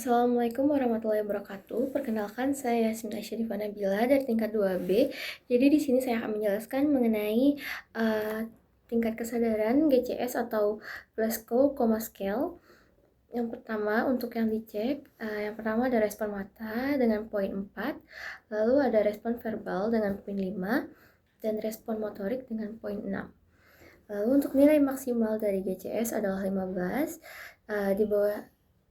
Assalamualaikum warahmatullahi wabarakatuh. Perkenalkan, saya Yasmin Syarifah Nabila dari tingkat 2B. Jadi di sini saya akan menjelaskan mengenai tingkat kesadaran GCS atau Glasgow Coma Scale. Yang pertama untuk yang dicek, yang pertama ada respon mata dengan poin 4, lalu ada respon verbal dengan poin 5, dan respon motorik dengan poin 6. Lalu untuk nilai maksimal dari GCS adalah 15,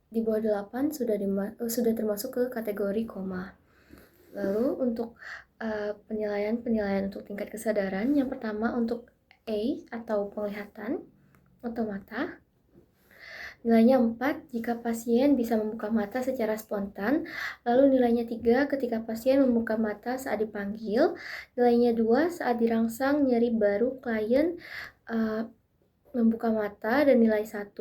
di bawah 8 sudah termasuk ke kategori koma. Lalu untuk penilaian untuk tingkat kesadaran, yang pertama untuk A atau penglihatan atau mata, nilainya 4 jika pasien bisa membuka mata secara spontan, lalu nilainya 3 ketika pasien membuka mata saat dipanggil, nilainya 2 saat dirangsang nyeri baru klien membuka mata, dan nilai 1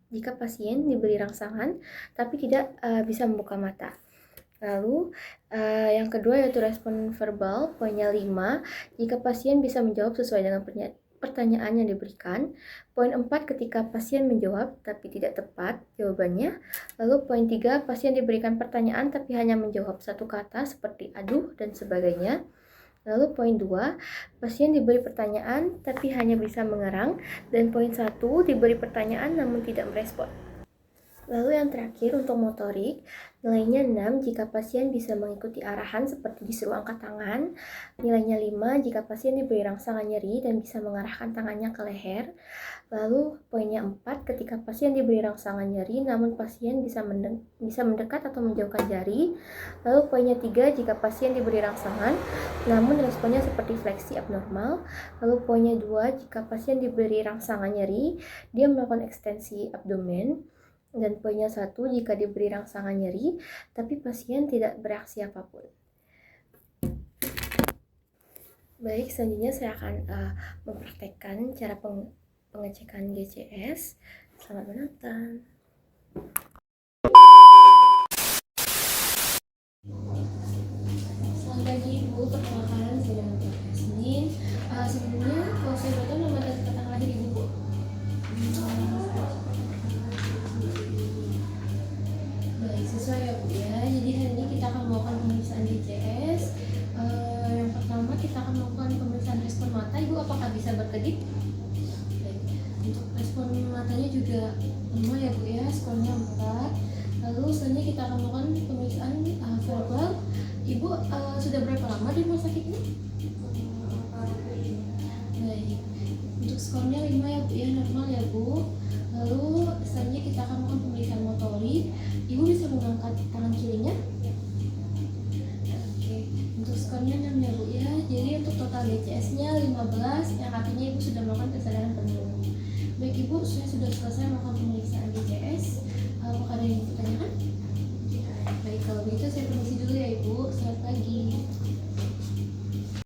jika pasien diberi rangsangan tapi tidak bisa membuka mata. Lalu yang kedua yaitu respon verbal, poinnya 5 jika pasien bisa menjawab sesuai dengan pertanyaan yang diberikan. Poin 4 ketika pasien menjawab tapi tidak tepat jawabannya. Lalu poin 3 pasien diberikan pertanyaan tapi hanya menjawab satu kata seperti aduh dan sebagainya. Lalu poin 2, pasien diberi pertanyaan tapi hanya bisa mengerang, dan poin 1 diberi pertanyaan namun tidak merespon. Lalu yang terakhir untuk motorik, nilainya 6 jika pasien bisa mengikuti arahan seperti disuruh angkat tangan, nilainya 5 jika pasien diberi rangsangan nyeri dan bisa mengarahkan tangannya ke leher. Lalu poinnya 4 ketika pasien diberi rangsangan nyeri namun pasien bisa mendekat atau menjauhkan jari. Lalu poinnya 3 jika pasien diberi rangsangan namun responnya seperti fleksi abnormal. Lalu poinnya 2 jika pasien diberi rangsangan nyeri, dia melakukan ekstensi abdomen. Dan poinnya 1 jika diberi rangsangan nyeri tapi pasien tidak bereaksi apapun. Baik, selanjutnya saya akan mempraktekkan cara pengecekan GCS. Selamat menonton. Selamat pagi Ibu, perkenalkan saya dengan Dr. Yasmin. Sebelumnya kalau saya boleh tahu nama dan tanggal lahir Ibu, Bu? Baik, sesuai ya Bu ya. Jadi hari ini kita akan melakukan pemeriksaan GCS. Yang pertama kita akan melakukan pemeriksaan respon mata. Ibu apakah bisa berkedip? Baik. Untuk respon matanya juga sama ya Bu ya, skornya 4. Lalu selanjutnya kita akan melakukan pemeriksaan verbal. Ibu sudah berapa lama di rumah sakit ini? Baik. Untuk skornya 5 ya Bu ya, normal ya Bu. Lalu selanjutnya kita akan melakukan pemeriksaan motorik. Ibu bisa mengangkat tangan kirinya? Oke. Untuk skornya 6 ya Bu ya. Jadi untuk total GCS-nya 15, yang artinya Ibu sudah melakukan kesadaran penuh. Baik Ibu, saya sudah selesai melakukan pemeriksaan GCS.